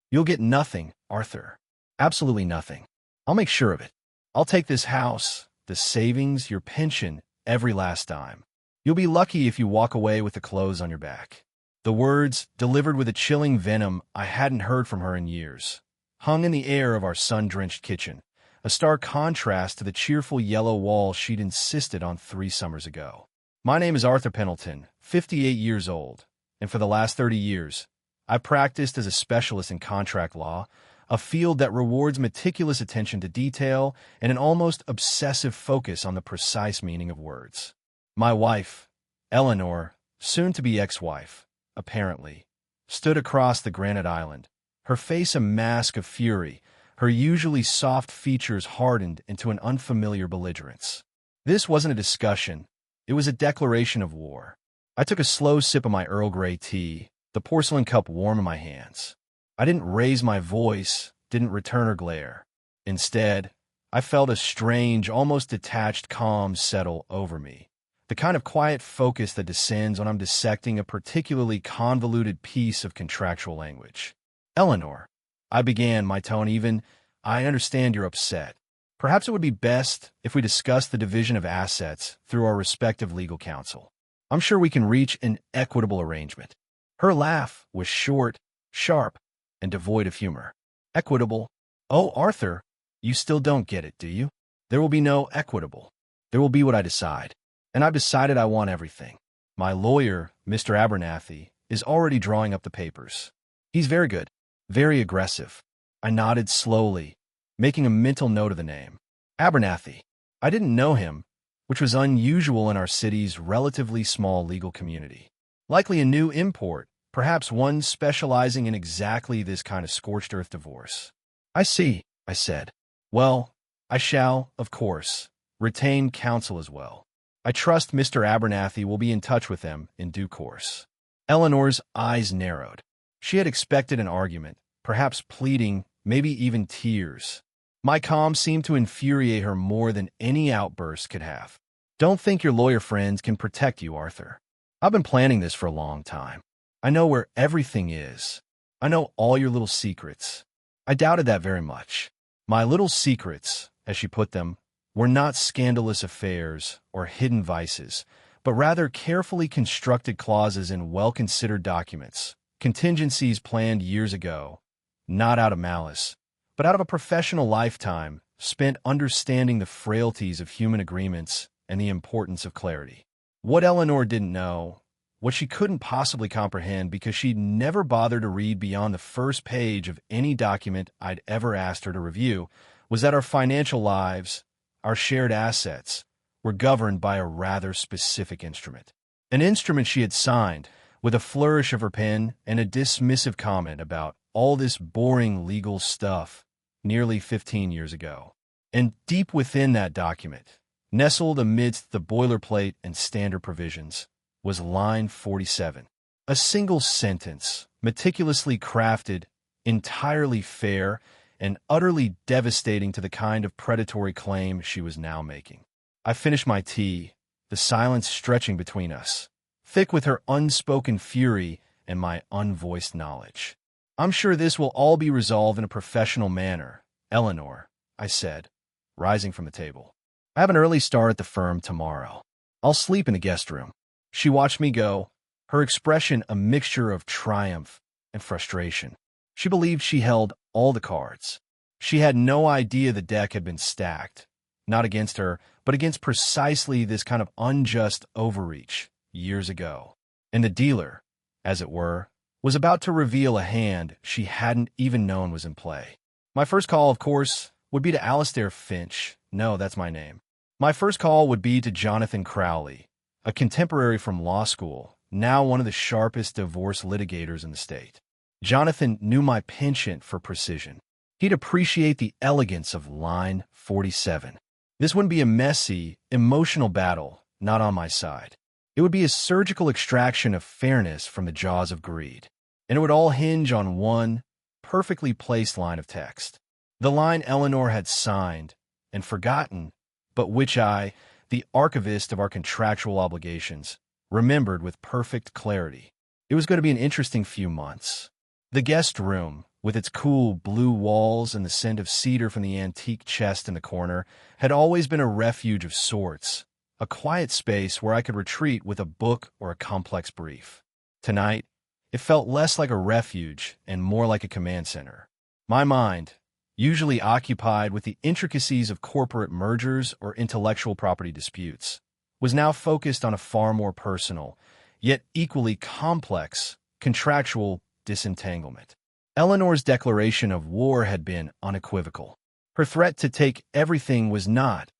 You'll get nothing, Arthur. Absolutely nothing. I'll make sure of it. I'll take this house, the savings, your pension, every last dime. You'll be lucky if you walk away with the clothes on your back." The words, delivered with a chilling venom I hadn't heard from her in years, hung in the air of our sun-drenched kitchen, a stark contrast to the cheerful yellow wall she'd insisted on 3 summers ago. My name is Arthur Pendleton, 58 years old, and for the last 30 years, I practiced as a specialist in contract law, a field that rewards meticulous attention to detail and an almost obsessive focus on the precise meaning of words. My wife, Eleanor, soon-to-be ex-wife, apparently, stood across the granite island, her face a mask of fury, her usually soft features hardened into an unfamiliar belligerence. This wasn't a discussion, it was a declaration of war. I took a slow sip of my Earl Grey tea, the porcelain cup warm in my hands. I didn't raise my voice, didn't return her glare. Instead, I felt a strange, almost detached calm settle over me, the kind of quiet focus that descends when I'm dissecting a particularly convoluted piece of contractual language. "Eleanor," I began, my tone even, "I understand you're upset. Perhaps it would be best if we discuss the division of assets through our respective legal counsel. I'm sure we can reach an equitable arrangement." Her laugh was short, sharp, and devoid of humor. "Equitable? Oh, Arthur, you still don't get it, do you? There will be no equitable. There will be what I decide. And I've decided I want everything. My lawyer, Mr. Abernathy, is already drawing up the papers. He's very good, very aggressive." I nodded slowly, making a mental note of the name. Abernathy. I didn't know him, which was unusual in our city's relatively small legal community. Likely a new import, perhaps one specializing in exactly this kind of scorched earth divorce. "I see," I said. "Well, I shall, of course, retain counsel as well. I trust Mr. Abernathy will be in touch with them in due course." Eleanor's eyes narrowed. She had expected an argument, perhaps pleading, maybe even tears. My calm seemed to infuriate her more than any outburst could have. "Don't think your lawyer friends can protect you, Arthur. I've been planning this for a long time. I know where everything is. I know all your little secrets." I doubted that very much. My little secrets, as she put them, were not scandalous affairs or hidden vices, but rather carefully constructed clauses in well-considered documents, contingencies planned years ago, not out of malice, but out of a professional lifetime spent understanding the frailties of human agreements and the importance of clarity. What Eleanor didn't know, what she couldn't possibly comprehend because she'd never bothered to read beyond the first page of any document I'd ever asked her to review, was that our financial lives, our shared assets, were governed by a rather specific instrument. An instrument she had signed, with a flourish of her pen and a dismissive comment about all this boring legal stuff, nearly 15 years ago. And deep within that document, nestled amidst the boilerplate and standard provisions, was line 47. A single sentence, meticulously crafted, entirely fair, and utterly devastating to the kind of predatory claim she was now making. I finished my tea, the silence stretching between us, thick with her unspoken fury and my unvoiced knowledge. "I'm sure this will all be resolved in a professional manner, Eleanor," I said, rising from the table. "I have an early start at the firm tomorrow. I'll sleep in the guest room." She watched me go, her expression a mixture of triumph and frustration. She believed she held all the cards. She had no idea the deck had been stacked, not against her, but against precisely this kind of unjust overreach years ago. And the dealer, as it were, was about to reveal a hand she hadn't even known was in play. My first call, of course, would be to Alastair Finch. No, that's my name. My first call would be to Jonathan Crowley, a contemporary from law school, now one of the sharpest divorce litigators in the state. Jonathan knew my penchant for precision. He'd appreciate the elegance of line 47. This wouldn't be a messy, emotional battle, not on my side. It would be a surgical extraction of fairness from the jaws of greed. And it would all hinge on one perfectly placed line of text. The line Eleanor had signed and forgotten, but which I, the archivist of our contractual obligations, remembered with perfect clarity. It was going to be an interesting few months. The guest room, with its cool blue walls and the scent of cedar from the antique chest in the corner, had always been a refuge of sorts, a quiet space where I could retreat with a book or a complex brief. Tonight, it felt less like a refuge and more like a command center. My mind, usually occupied with the intricacies of corporate mergers or intellectual property disputes, was now focused on a far more personal, yet equally complex, contractual disentanglement. Eleanor's declaration of war had been unequivocal. Her threat to take everything was not,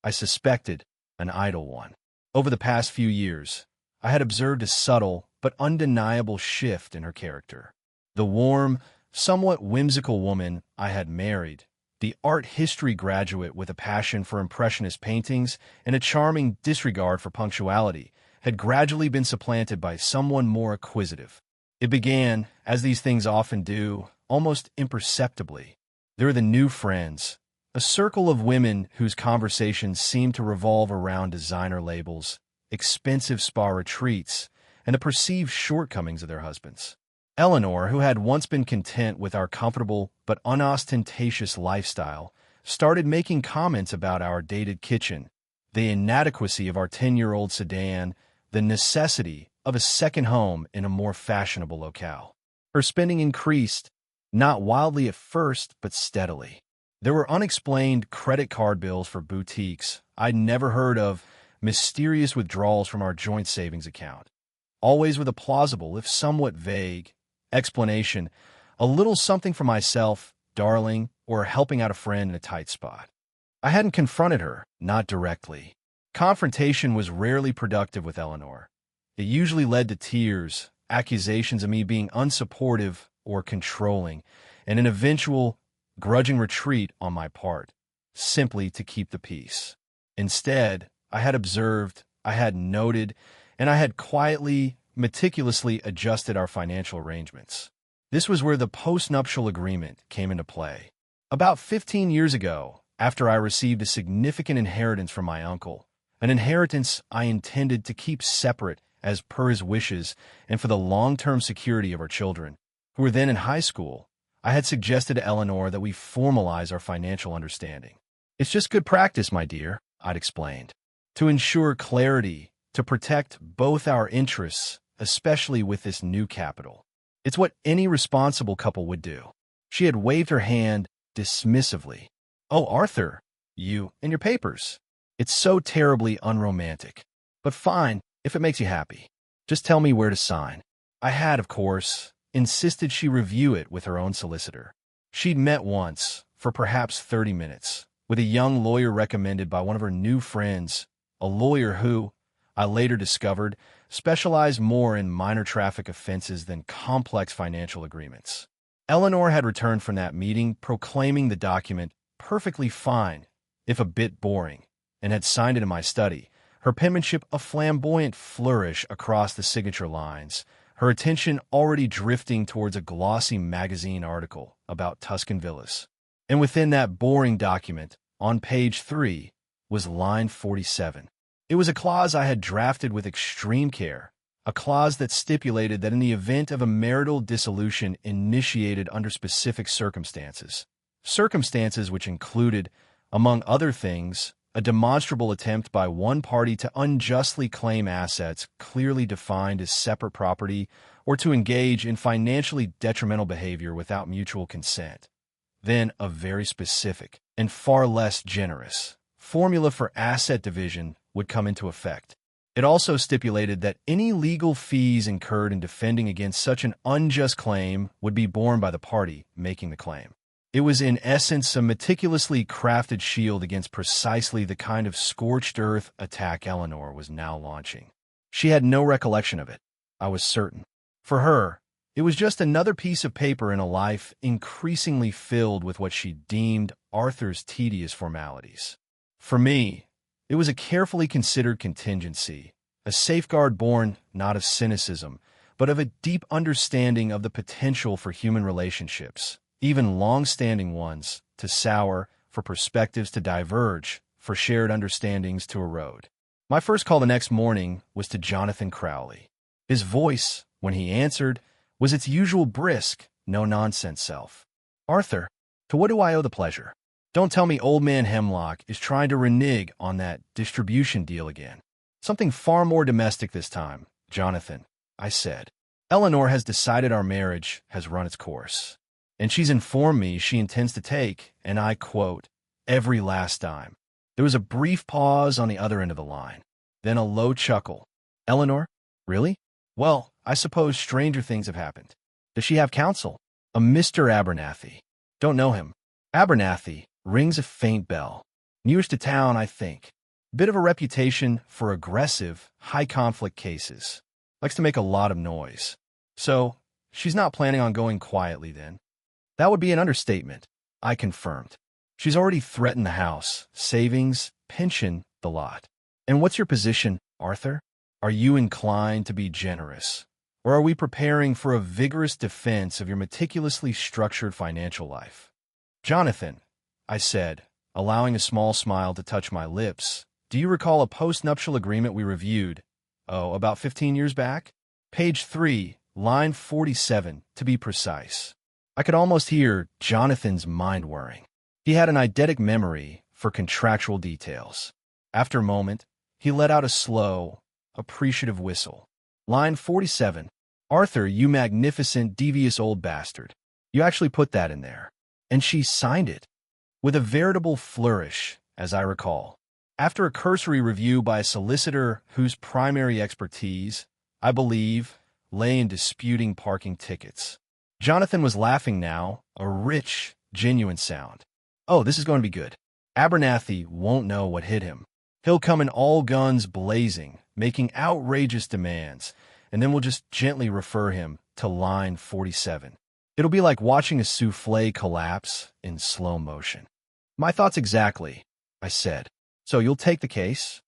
I suspected, an idle one. Over the past few years, I had observed a subtle but undeniable shift in her character. The warm, somewhat whimsical woman I had married, the art history graduate with a passion for impressionist paintings and a charming disregard for punctuality, had gradually been supplanted by someone more acquisitive. It began, as these things often do, almost imperceptibly. There were the new friends, a circle of women whose conversations seemed to revolve around designer labels, expensive spa retreats, and the perceived shortcomings of their husbands. Eleanor, who had once been content with our comfortable but unostentatious lifestyle, started making comments about our dated kitchen, the inadequacy of our 10-year-old sedan, the necessity of a second home in a more fashionable locale. Her spending increased, not wildly at first, but steadily. There were unexplained credit card bills for boutiques I'd never heard of, mysterious withdrawals from our joint savings account, always with a plausible, if somewhat vague, explanation, a little something for myself, darling, or helping out a friend in a tight spot. I hadn't confronted her, not directly. Confrontation was rarely productive with Eleanor. It usually led to tears, accusations of me being unsupportive or controlling, and an eventual, grudging retreat on my part, simply to keep the peace. Instead, I had observed, I had noted, and I had quietly, meticulously adjusted our financial arrangements. This was where the postnuptial agreement came into play. About 15 years ago, after I received a significant inheritance from my uncle, an inheritance I intended to keep separate as per his wishes and for the long-term security of our children, who were then in high school, I had suggested to Eleanor that we formalize our financial understanding. It's just good practice, my dear, I'd explained, to ensure clarity, to protect both our interests, especially with this new capital. It's what any responsible couple would do. She had waved her hand dismissively. Oh, Arthur, you and your papers. It's so terribly unromantic. But fine, if it makes you happy. Just tell me where to sign. I had, of course, insisted she review it with her own solicitor. She'd met once, for perhaps 30 minutes, with a young lawyer recommended by one of her new friends, a lawyer who, I later discovered, specialized more in minor traffic offenses than complex financial agreements. Eleanor had returned from that meeting proclaiming the document perfectly fine, if a bit boring, and had signed it in my study, her penmanship a flamboyant flourish across the signature lines, her attention already drifting towards a glossy magazine article about Tuscan villas. And within that boring document, on page 3, was line 47. It was a clause I had drafted with extreme care, a clause that stipulated that in the event of a marital dissolution initiated under specific circumstances which included, among other things, a demonstrable attempt by one party to unjustly claim assets clearly defined as separate property or to engage in financially detrimental behavior without mutual consent, then a very specific and far less generous formula for asset division would come into effect. It also stipulated that any legal fees incurred in defending against such an unjust claim would be borne by the party making the claim. It was in essence a meticulously crafted shield against precisely the kind of scorched earth attack Eleanor was now launching. She had no recollection of it, I was certain. For her, it was just another piece of paper in a life increasingly filled with what she deemed Arthur's tedious formalities. For me, it was a carefully considered contingency, a safeguard born not of cynicism, but of a deep understanding of the potential for human relationships, even long-standing ones, to sour, for perspectives to diverge, for shared understandings to erode. My first call the next morning was to Jonathan Crowley. His voice, when he answered, was its usual brisk, no-nonsense self. Arthur, to what do I owe the pleasure? Don't tell me old man Hemlock is trying to renege on that distribution deal again. Something far more domestic this time, Jonathan, I said. Eleanor has decided our marriage has run its course, and she's informed me she intends to take, and I quote, every last dime. There was a brief pause on the other end of the line, then a low chuckle. Eleanor? Really? Well, I suppose stranger things have happened. Does she have counsel? A Mr. Abernathy. Don't know him. Abernathy rings a faint bell. Newish to town, I think. Bit of a reputation for aggressive, high-conflict cases. Likes to make a lot of noise. So, she's not planning on going quietly then. That would be an understatement, I confirmed. She's already threatened the house, savings, pension, the lot. And what's your position, Arthur? Are you inclined to be generous? Or are we preparing for a vigorous defense of your meticulously structured financial life? Jonathan, I said, allowing a small smile to touch my lips, do you recall a post-nuptial agreement we reviewed, about 15 years back? Page 3, line 47, to be precise. I could almost hear Jonathan's mind whirring. He had an eidetic memory for contractual details. After a moment, he let out a slow, appreciative whistle. Line 47. Arthur, you magnificent, devious old bastard. You actually put that in there. And she signed it. With a veritable flourish, as I recall. After a cursory review by a solicitor whose primary expertise, I believe, lay in disputing parking tickets. Jonathan was laughing now, a rich, genuine sound. Oh, this is going to be good. Abernathy won't know what hit him. He'll come in all guns blazing, making outrageous demands, and then we'll just gently refer him to line 47. It'll be like watching a soufflé collapse in slow motion. My thoughts exactly, I said. So you'll take the case?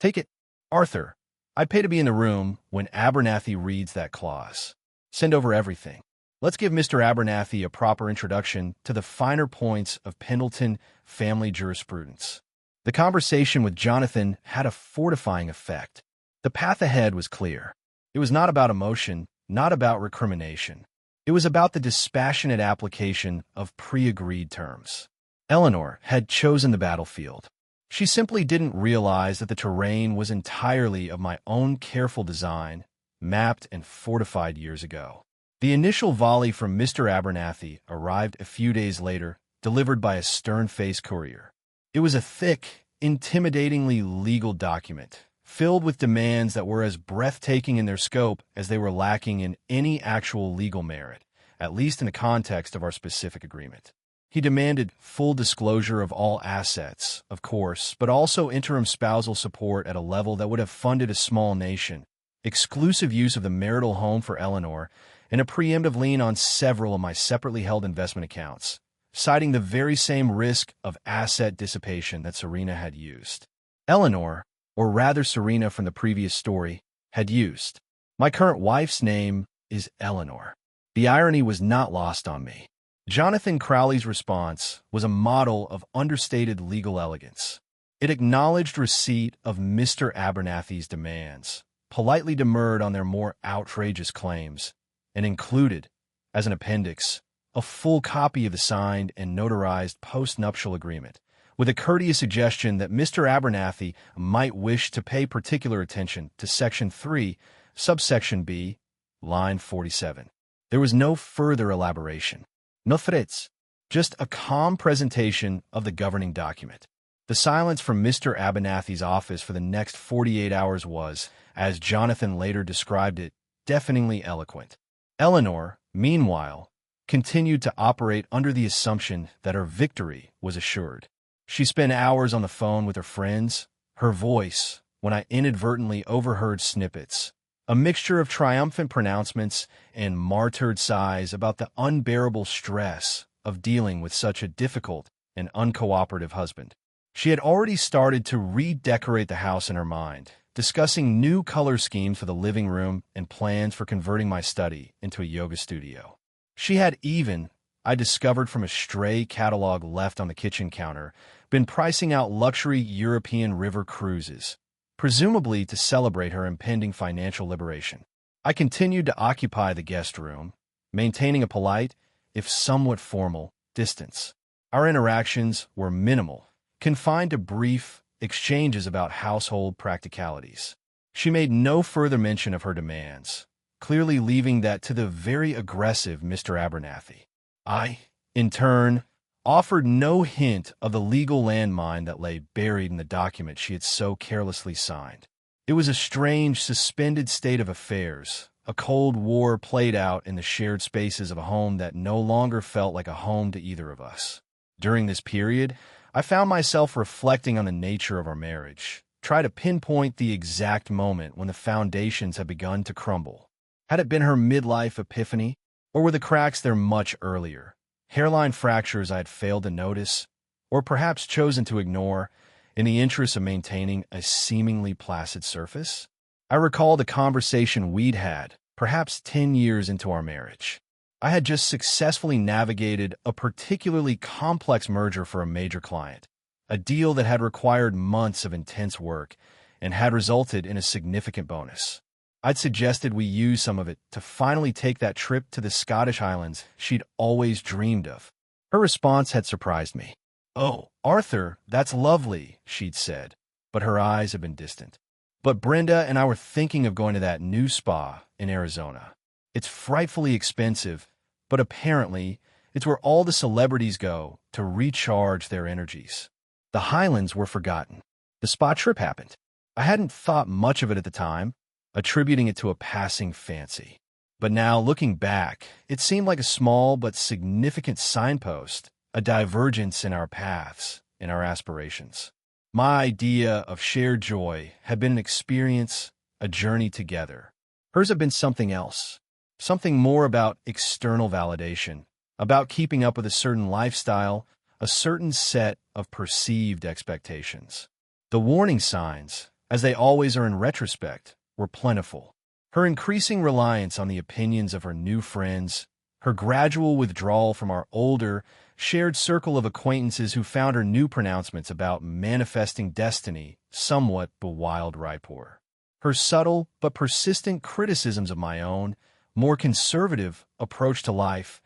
Take it. Arthur, I'd pay to be in the room when Abernathy reads that clause. Send over everything. Let's give Mr. Abernathy a proper introduction to the finer points of Pendleton family jurisprudence. The conversation with Jonathan had a fortifying effect. The path ahead was clear. It was not about emotion, not about recrimination. It was about the dispassionate application of pre-agreed terms. Eleanor had chosen the battlefield. She simply didn't realize that the terrain was entirely of my own careful design, mapped and fortified years ago. The initial volley from Mr. Abernathy arrived a few days later, delivered by a stern-faced courier. It was a thick, intimidatingly legal document, filled with demands that were as breathtaking in their scope as they were lacking in any actual legal merit, at least in the context of our specific agreement. He demanded full disclosure of all assets, of course, but also interim spousal support at a level that would have funded a small nation, exclusive use of the marital home for Eleanor, and a preemptive lien on several of my separately held investment accounts, citing the very same risk of asset dissipation that Serena had used. Eleanor, or rather Serena from the previous story, had used. My current wife's name is Eleanor. The irony was not lost on me. Jonathan Crowley's response was a model of understated legal elegance. It acknowledged receipt of Mr. Abernathy's demands, politely demurred on their more outrageous claims, and included, as an appendix, a full copy of the signed and notarized post-nuptial agreement, with a courteous suggestion that Mr. Abernathy might wish to pay particular attention to Section 3, subsection B, line 47. There was no further elaboration. No threats, just a calm presentation of the governing document. The silence from Mr. Abernathy's office for the next 48 hours was, as Jonathan later described it, deafeningly eloquent. Eleanor, meanwhile, continued to operate under the assumption that her victory was assured. She spent hours on the phone with her friends, her voice, when I inadvertently overheard snippets, a mixture of triumphant pronouncements and martyred sighs about the unbearable stress of dealing with such a difficult and uncooperative husband. She had already started to redecorate the house in her mind, discussing new color schemes for the living room and plans for converting my study into a yoga studio. She had even, I discovered from a stray catalog left on the kitchen counter, been pricing out luxury European river cruises, presumably to celebrate her impending financial liberation. I continued to occupy the guest room, maintaining a polite, if somewhat formal, distance. Our interactions were minimal, confined to brief exchanges about household practicalities. She made no further mention of her demands, clearly leaving that to the very aggressive Mr. Abernathy. I, in turn, offered no hint of the legal landmine that lay buried in the document she had so carelessly signed. It was a strange, suspended state of affairs, a cold war played out in the shared spaces of a home that no longer felt like a home to either of us. During this period, I found myself reflecting on the nature of our marriage, try to pinpoint the exact moment when the foundations had begun to crumble. Had it been her midlife epiphany, or were the cracks there much earlier? Hairline fractures I had failed to notice, or perhaps chosen to ignore, in the interest of maintaining a seemingly placid surface? I recalled a conversation we'd had, perhaps 10 years into our marriage. I had just successfully navigated a particularly complex merger for a major client, a deal that had required months of intense work and had resulted in a significant bonus. I'd suggested we use some of it to finally take that trip to the Scottish Highlands she'd always dreamed of. Her response had surprised me. "Oh, Arthur, that's lovely," she'd said, but her eyes had been distant. "But Brenda and I were thinking of going to that new spa in Arizona. It's frightfully expensive, but apparently it's where all the celebrities go to recharge their energies." The Highlands were forgotten. The spa trip happened. I hadn't thought much of it at the time, attributing it to a passing fancy. But now, looking back, it seemed like a small but significant signpost, a divergence in our paths, in our aspirations. My idea of shared joy had been an experience, a journey together. Hers had been something else, something more about external validation, about keeping up with a certain lifestyle, a certain set of perceived expectations. The warning signs, as they always are in retrospect, were plentiful. Her increasing reliance on the opinions of her new friends, her gradual withdrawal from our older, shared circle of acquaintances who found her new pronouncements about manifesting destiny somewhat bewildered rapport. Her subtle but persistent criticisms of my own, more conservative approach to life,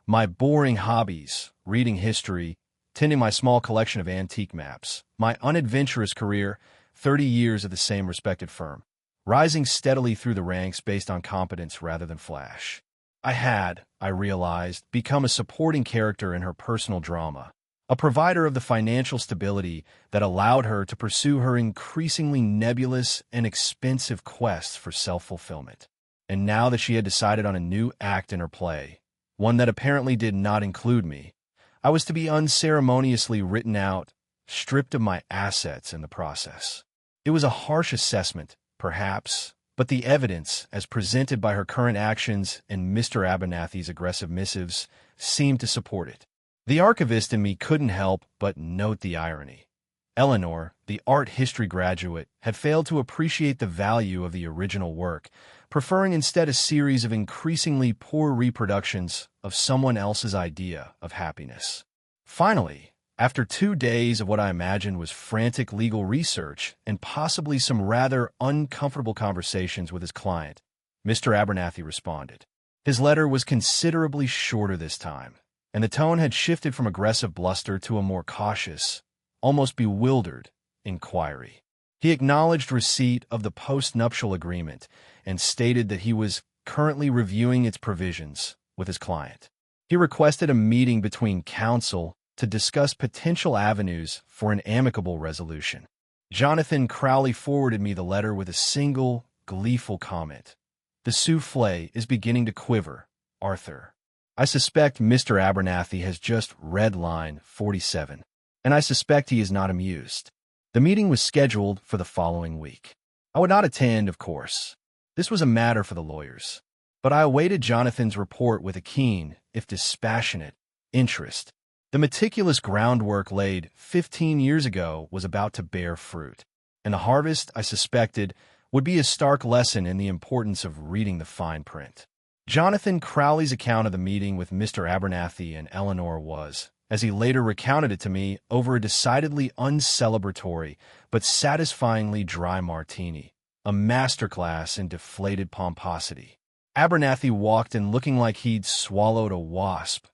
my boring hobbies, reading history, tending my small collection of antique maps, my unadventurous career, 30 years at the same respected firm, rising steadily through the ranks based on competence rather than flash. I realized, become a supporting character in her personal drama, a provider of the financial stability that allowed her to pursue her increasingly nebulous and expensive quests for self-fulfillment. And now that she had decided on a new act in her play, one that apparently did not include me, I was to be unceremoniously written out, stripped of my assets in the process. It was a harsh assessment, perhaps, but the evidence, as presented by her current actions and Mr. Abernathy's aggressive missives, seemed to support it. The archivist in me couldn't help but note the irony. Eleanor, the art history graduate, had failed to appreciate the value of the original work, preferring instead a series of increasingly poor reproductions of someone else's idea of happiness. Finally, after 2 days of what I imagined was frantic legal research and possibly some rather uncomfortable conversations with his client, Mr. Abernathy responded. His letter was considerably shorter this time, and the tone had shifted from aggressive bluster to a more cautious, almost bewildered, inquiry. He acknowledged receipt of the post-nuptial agreement and stated that he was currently reviewing its provisions with his client. He requested a meeting between counsel to discuss potential avenues for an amicable resolution. Jonathan Crowley forwarded me the letter with a single, gleeful comment. "The souffle is beginning to quiver, Arthur. I suspect Mr. Abernathy has just read line 47, and I suspect he is not amused." The meeting was scheduled for the following week. I would not attend, of course. This was a matter for the lawyers. But I awaited Jonathan's report with a keen, if dispassionate, interest. The meticulous groundwork laid 15 years ago was about to bear fruit, and the harvest, I suspected, would be a stark lesson in the importance of reading the fine print. Jonathan Crowley's account of the meeting with Mr. Abernathy and Eleanor was, as he later recounted it to me, over a decidedly uncelebratory but satisfyingly dry martini, a masterclass in deflated pomposity. Abernathy walked in looking like he'd swallowed a wasp,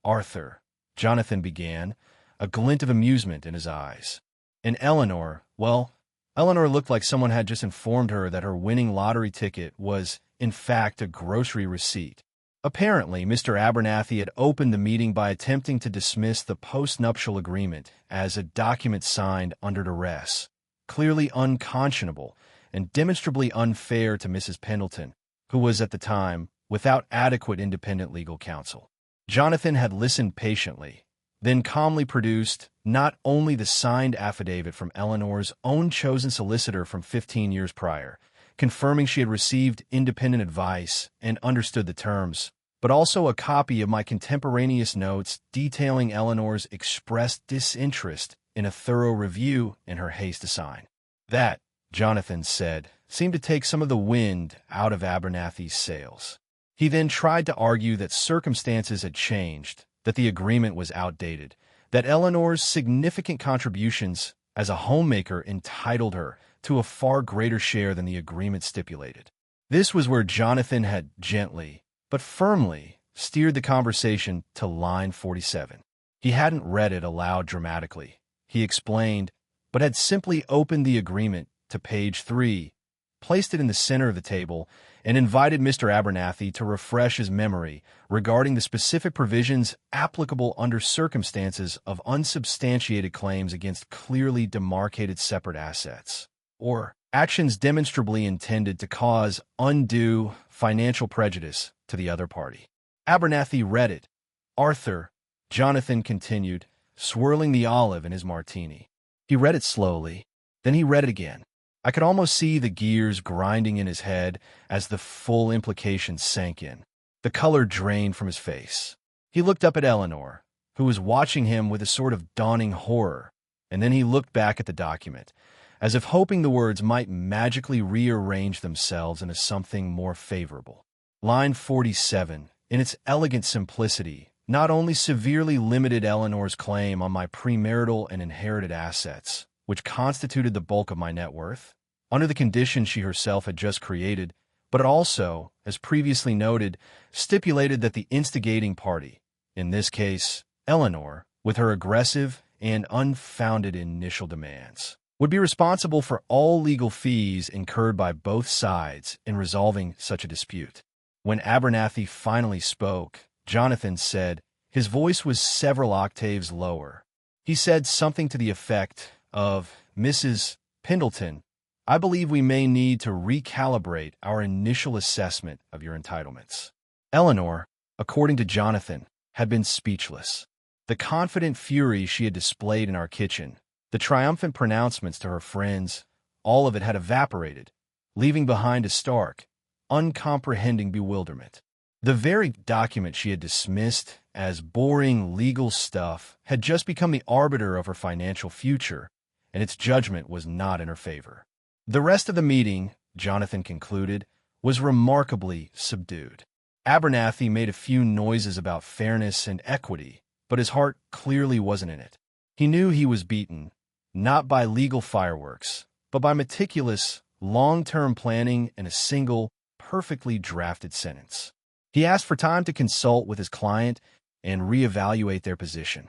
Arthur, Jonathan began, a glint of amusement in his eyes. And Eleanor, well, Eleanor looked like someone had just informed her that her winning lottery ticket was, in fact, a grocery receipt. Apparently, Mr. Abernathy had opened the meeting by attempting to dismiss the post-nuptial agreement as a document signed under duress, clearly unconscionable and demonstrably unfair to Mrs. Pendleton, who was at the time without adequate independent legal counsel. Jonathan had listened patiently, then calmly produced not only the signed affidavit from Eleanor's own chosen solicitor from 15 years prior, confirming she had received independent advice and understood the terms, but also a copy of my contemporaneous notes detailing Eleanor's expressed disinterest in a thorough review in her haste to sign. That, Jonathan said, seemed to take some of the wind out of Abernathy's sails. He then tried to argue that circumstances had changed, that the agreement was outdated, that Eleanor's significant contributions as a homemaker entitled her to a far greater share than the agreement stipulated. This was where Jonathan had gently, but firmly, steered the conversation to line 47. He hadn't read it aloud dramatically, he explained, but had simply opened the agreement to page 3, placed it in the center of the table, and invited Mr. Abernathy to refresh his memory regarding the specific provisions applicable under circumstances of unsubstantiated claims against clearly demarcated separate assets, or actions demonstrably intended to cause undue financial prejudice to the other party. Abernathy read it. Arthur, Jonathan continued, swirling the olive in his martini. He read it slowly, then he read it again. I could almost see the gears grinding in his head as the full implications sank in. The color drained from his face. He looked up at Eleanor, who was watching him with a sort of dawning horror, and then he looked back at the document, as if hoping the words might magically rearrange themselves into something more favorable. Line 47, in its elegant simplicity, not only severely limited Eleanor's claim on my premarital and inherited assets, which constituted the bulk of my net worth, under the conditions she herself had just created, but it also, as previously noted, stipulated that the instigating party, in this case, Eleanor, with her aggressive and unfounded initial demands, would be responsible for all legal fees incurred by both sides in resolving such a dispute. When Abernathy finally spoke, Jonathan said, his voice was several octaves lower. He said something to the effect of, Mrs. Pendleton, I believe we may need to recalibrate our initial assessment of your entitlements. Eleanor, according to Jonathan, had been speechless. The confident fury she had displayed in our kitchen, the triumphant pronouncements to her friends, all of it had evaporated, leaving behind a stark, uncomprehending bewilderment. The very document she had dismissed as boring legal stuff had just become the arbiter of her financial future, and its judgment was not in her favor. The rest of the meeting, Jonathan concluded, was remarkably subdued. Abernathy made a few noises about fairness and equity, but his heart clearly wasn't in it. He knew he was beaten, not by legal fireworks, but by meticulous, long-term planning and a single, perfectly drafted sentence. He asked for time to consult with his client and reevaluate their position.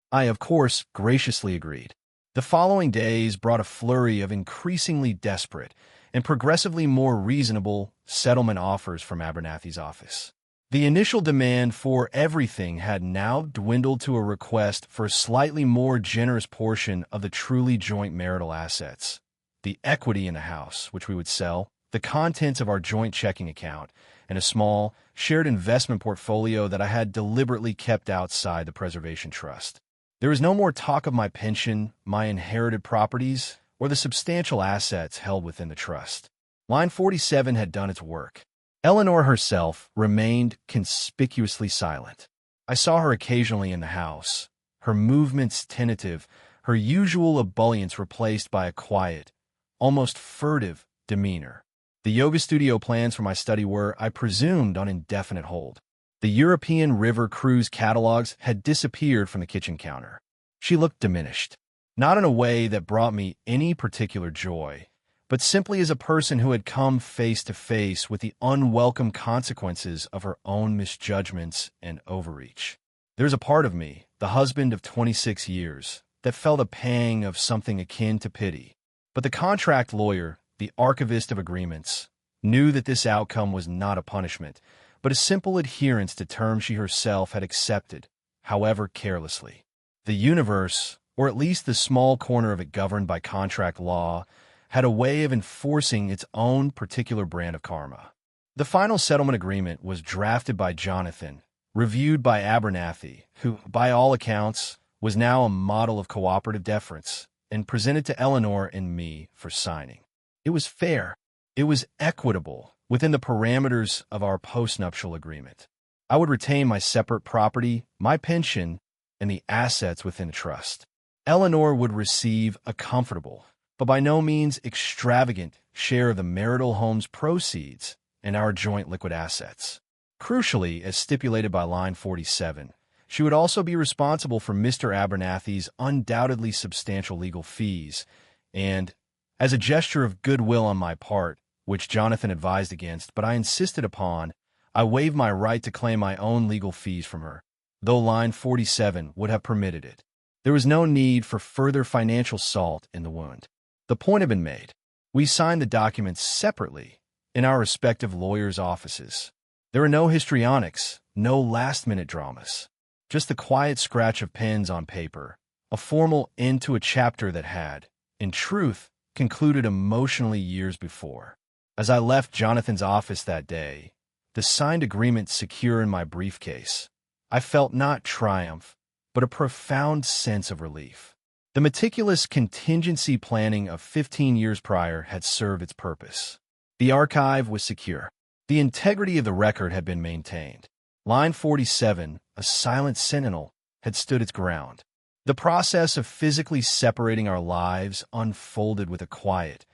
I, of course, graciously agreed. The following days brought a flurry of increasingly desperate and progressively more reasonable settlement offers from Abernathy's office. The initial demand for everything had now dwindled to a request for a slightly more generous portion of the truly joint marital assets, the equity in the house, which we would sell, the contents of our joint checking account, and a small, shared investment portfolio that I had deliberately kept outside the preservation trust. There was no more talk of my pension, my inherited properties, or the substantial assets held within the trust. Line 47 had done its work. Eleanor herself remained conspicuously silent. I saw her occasionally in the house, her movements tentative, her usual ebullience replaced by a quiet, almost furtive demeanor. The yoga studio plans for my study were, I presumed, on indefinite hold. The European River Cruise catalogs had disappeared from the kitchen counter. She looked diminished, not in a way that brought me any particular joy, but simply as a person who had come face to face with the unwelcome consequences of her own misjudgments and overreach. There's a part of me, the husband of 26 years, that felt a pang of something akin to pity. But the contract lawyer, the archivist of agreements, knew that this outcome was not a punishment, but a simple adherence to terms she herself had accepted, however carelessly. The universe, or at least the small corner of it governed by contract law, had a way of enforcing its own particular brand of karma. The final settlement agreement was drafted by Jonathan, reviewed by Abernathy, who, by all accounts, was now a model of cooperative deference, and presented to Eleanor and me for signing. It was fair. It was equitable within the parameters of our postnuptial agreement. I would retain my separate property, my pension, and the assets within the trust. Eleanor would receive a comfortable, but by no means extravagant, share of the marital home's proceeds and our joint liquid assets. Crucially, as stipulated by line 47, she would also be responsible for Mr. Abernathy's undoubtedly substantial legal fees, and, as a gesture of goodwill on my part, which Jonathan advised against but I insisted upon, I waived my right to claim my own legal fees from her, though line 47 would have permitted it. There was no need for further financial salt in the wound. The point had been made. We signed the documents separately in our respective lawyers' offices. There were no histrionics, no last-minute dramas, just the quiet scratch of pens on paper, a formal end to a chapter that had, in truth, concluded emotionally years before. As I left Jonathan's office that day, the signed agreement secure in my briefcase, I felt not triumph, but a profound sense of relief. The meticulous contingency planning of 15 years prior had served its purpose. The archive was secure. The integrity of the record had been maintained. Line 47, a silent sentinel, had stood its ground. The process of physically separating our lives unfolded with a quiet,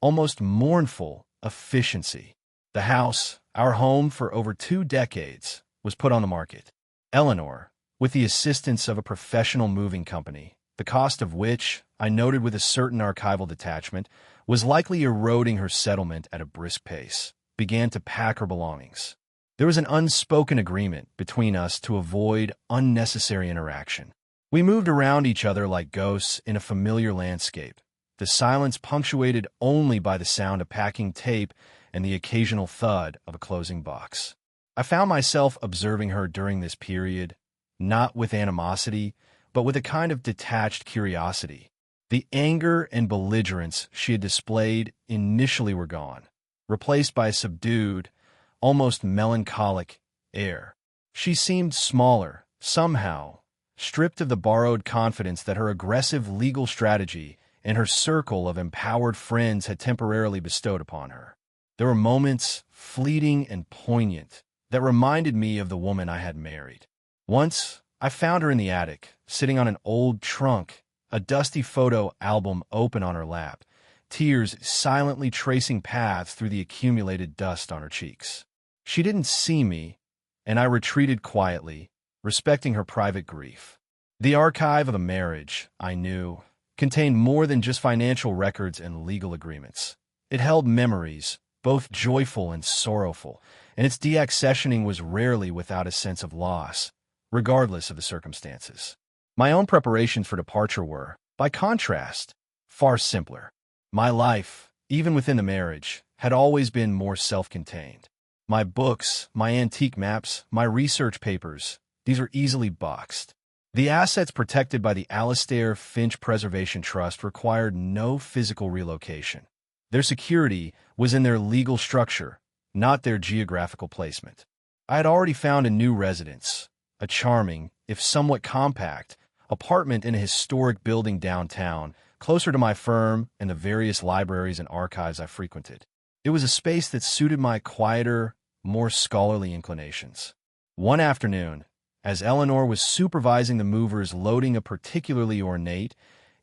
almost mournful efficiency. The house, our home for over 2 decades, was put on the market. Eleanor, with the assistance of a professional moving company, the cost of which, I noted with a certain archival detachment, was likely eroding her settlement at a brisk pace, began to pack her belongings. There was an unspoken agreement between us to avoid unnecessary interaction. We moved around each other like ghosts in a familiar landscape, the silence punctuated only by the sound of packing tape and the occasional thud of a closing box. I found myself observing her during this period, not with animosity, but with a kind of detached curiosity. The anger and belligerence she had displayed initially were gone, replaced by a subdued, almost melancholic air. She seemed smaller, somehow, stripped of the borrowed confidence that her aggressive legal strategy and her circle of empowered friends had temporarily bestowed upon her. There were moments, fleeting and poignant, that reminded me of the woman I had married. Once, I found her in the attic, sitting on an old trunk, a dusty photo album open on her lap, tears silently tracing paths through the accumulated dust on her cheeks. She didn't see me, and I retreated quietly, respecting her private grief. The archive of the marriage, I knew, contained more than just financial records and legal agreements. It held memories, both joyful and sorrowful, and its deaccessioning was rarely without a sense of loss, regardless of the circumstances. My own preparations for departure were, by contrast, far simpler. My life, even within the marriage, had always been more self-contained. My books, my antique maps, my research papers, these were easily boxed. The assets protected by the Alastair Finch Preservation Trust required no physical relocation. Their security was in their legal structure, not their geographical placement. I had already found a new residence, a charming, if somewhat compact, apartment in a historic building downtown, closer to my firm and the various libraries and archives I frequented. It was a space that suited my quieter, more scholarly inclinations. One afternoon, as Eleanor was supervising the movers loading a particularly ornate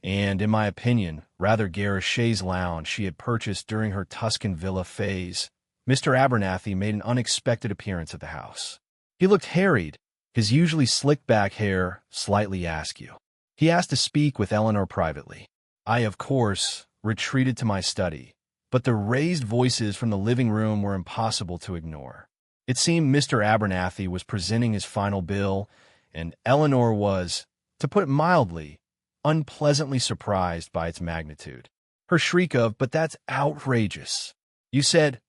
and, in my opinion, rather garish chaise lounge she had purchased during her Tuscan villa phase, Mr. Abernathy made an unexpected appearance at the house. He looked harried, his usually slicked-back hair slightly askew. He asked to speak with Eleanor privately. I, of course, retreated to my study, but the raised voices from the living room were impossible to ignore. It seemed Mr. Abernathy was presenting his final bill, and Eleanor was, to put it mildly, unpleasantly surprised by its magnitude. Her shriek of, "But that's outrageous," you said,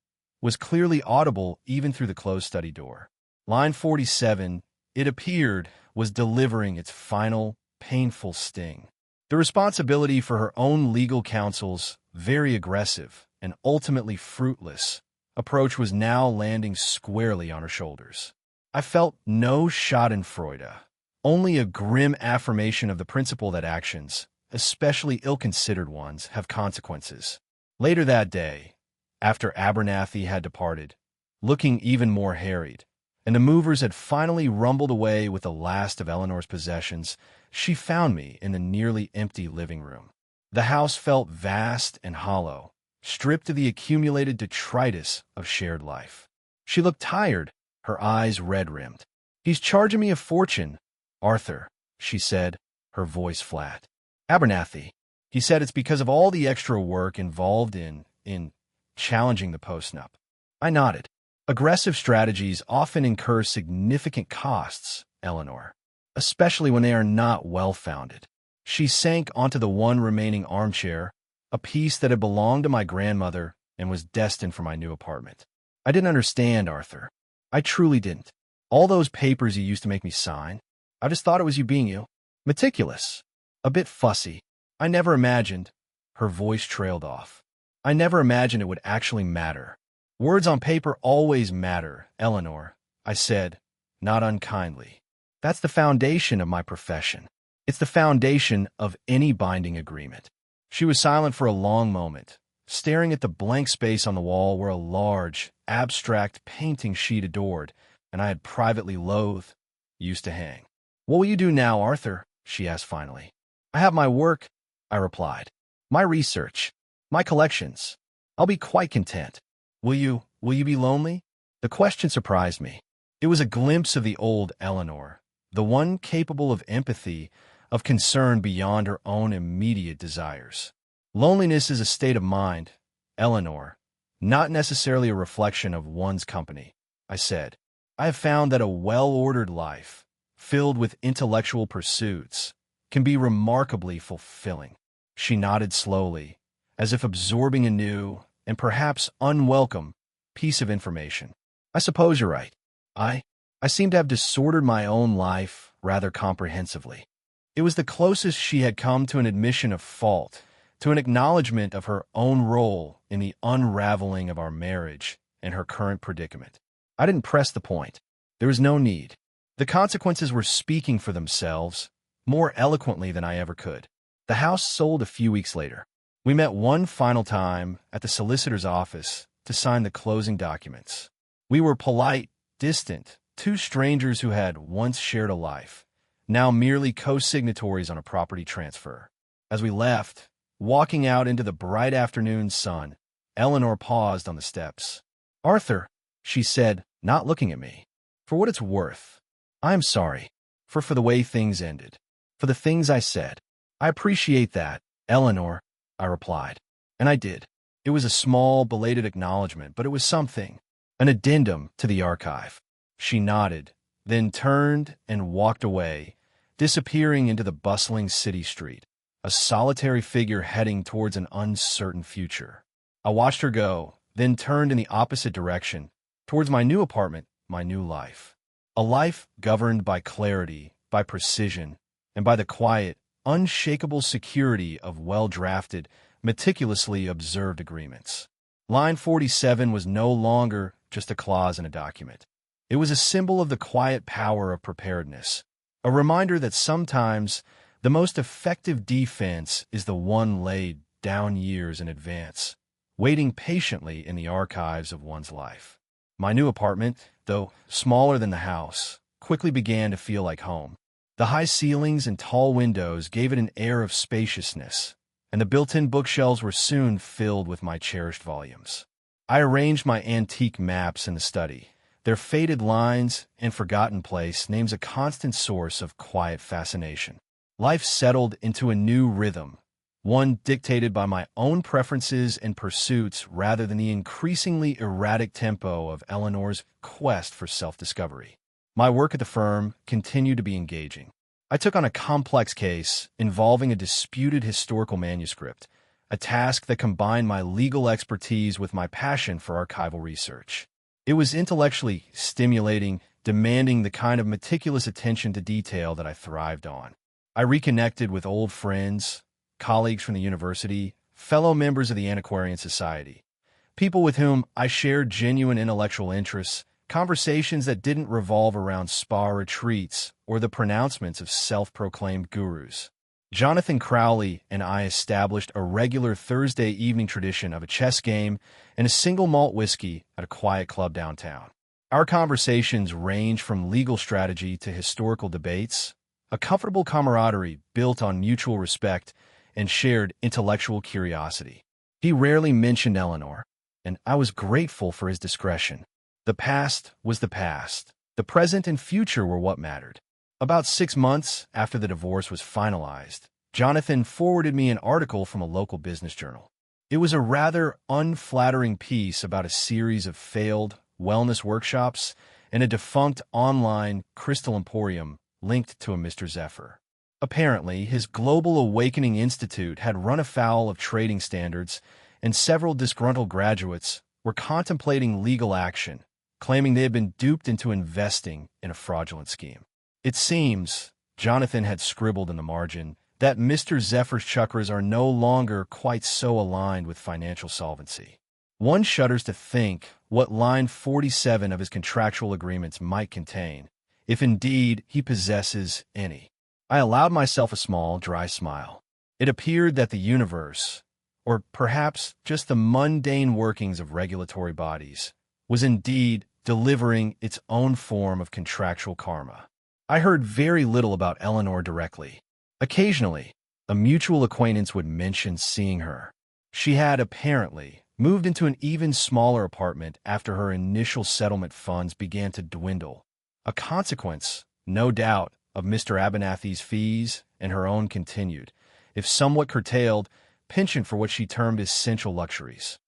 was clearly audible even through the closed study door. Line 47, it appeared, was delivering its final, painful sting. The responsibility for her own legal counsel's very aggressive and ultimately fruitless approach was now landing squarely on her shoulders. I felt no schadenfreude, only a grim affirmation of the principle that actions, especially ill-considered ones, have consequences. Later that day, after Abernathy had departed, looking even more harried, and the movers had finally rumbled away with the last of Eleanor's possessions, she found me in the nearly empty living room. The house felt vast and hollow, stripped of the accumulated detritus of shared life. She looked tired, her eyes red-rimmed. "He's charging me a fortune, Arthur," she said, her voice flat. "Abernathy," he said, "it's because of all the extra work involved in challenging the postnup." I nodded. "Aggressive strategies often incur significant costs, Eleanor, especially when they are not well-founded." She sank onto the one remaining armchair, a piece that had belonged to my grandmother and was destined for my new apartment. "I didn't understand, Arthur. I truly didn't. All those papers you used to make me sign, I just thought it was you being you. Meticulous. A bit fussy. I never imagined—" Her voice trailed off. "I never imagined it would actually matter. Words on paper always matter, Eleanor," I said, not unkindly. "That's the foundation of my profession. It's the foundation of any binding agreement." She was silent for a long moment, staring at the blank space on the wall where a large, abstract painting she'd adored, and I had privately loathed, used to hang. "What will you do now, Arthur?" she asked finally. "I have my work," I replied. "My research. My collections. I'll be quite content. Will you be lonely?" The question surprised me. It was a glimpse of the old Eleanor, the one capable of empathy, of concern beyond her own immediate desires. "Loneliness is a state of mind, Eleanor, not necessarily a reflection of one's company," I said. "I have found that a well-ordered life, filled with intellectual pursuits, can be remarkably fulfilling." She nodded slowly, as if absorbing a new, and perhaps unwelcome, piece of information. "I suppose you're right. I seem to have disordered my own life rather comprehensively." It was the closest she had come to an admission of fault, to an acknowledgement of her own role in the unraveling of our marriage and her current predicament. I didn't press the point. There was no need. The consequences were speaking for themselves, more eloquently than I ever could. The house sold a few weeks later. We met one final time at the solicitor's office to sign the closing documents. We were polite, distant, two strangers who had once shared a life, now merely co-signatories on a property transfer. As we left, walking out into the bright afternoon sun, Eleanor paused on the steps. "Arthur," she said, not looking at me, "for what it's worth, I am sorry for the way things ended, for the things I said." "I appreciate that, Eleanor," I replied. And I did. It was a small, belated acknowledgement, but it was something, an addendum to the archive. She nodded, then turned and walked away, disappearing into the bustling city street, a solitary figure heading towards an uncertain future. I watched her go, then turned in the opposite direction, towards my new apartment, my new life. A life governed by clarity, by precision, and by the quiet, unshakable security of well-drafted, meticulously observed agreements. Line 47 was no longer just a clause in a document. It was a symbol of the quiet power of preparedness, a reminder that sometimes the most effective defense is the one laid down years in advance, waiting patiently in the archives of one's life. My new apartment, though smaller than the house, quickly began to feel like home. The high ceilings and tall windows gave it an air of spaciousness, and the built-in bookshelves were soon filled with my cherished volumes. I arranged my antique maps in the study, their faded lines and forgotten place names a constant source of quiet fascination. Life settled into a new rhythm, one dictated by my own preferences and pursuits rather than the increasingly erratic tempo of Eleanor's quest for self-discovery. My work at the firm continued to be engaging. I took on a complex case involving a disputed historical manuscript, a task that combined my legal expertise with my passion for archival research. It was intellectually stimulating, demanding the kind of meticulous attention to detail that I thrived on. I reconnected with old friends, colleagues from the university, fellow members of the Antiquarian Society, people with whom I shared genuine intellectual interests, conversations that didn't revolve around spa retreats or the pronouncements of self-proclaimed gurus. Jonathan Crowley and I established a regular Thursday evening tradition of a chess game and a single malt whiskey at a quiet club downtown. Our conversations range from legal strategy to historical debates, a comfortable camaraderie built on mutual respect and shared intellectual curiosity. He rarely mentioned Eleanor, and I was grateful for his discretion. The past was the past. The present and future were what mattered. About 6 months after the divorce was finalized, Jonathan forwarded me an article from a local business journal. It was a rather unflattering piece about a series of failed wellness workshops and a defunct online crystal emporium linked to a Mr. Zephyr. Apparently, his Global Awakening Institute had run afoul of trading standards, and several disgruntled graduates were contemplating legal action, claiming they had been duped into investing in a fraudulent scheme. It seems, Jonathan had scribbled in the margin, that Mr. Zephyr's chakras are no longer quite so aligned with financial solvency. One shudders to think what line 47 of his contractual agreements might contain, if indeed he possesses any. I allowed myself a small, dry smile. It appeared that the universe, or perhaps just the mundane workings of regulatory bodies, was indeed delivering its own form of contractual karma. I heard very little about Eleanor directly. Occasionally, a mutual acquaintance would mention seeing her. She had, apparently, moved into an even smaller apartment after her initial settlement funds began to dwindle, a consequence, no doubt, of Mr. Abernathy's fees and her own continued, if somewhat curtailed, penchant for what she termed essential luxuries.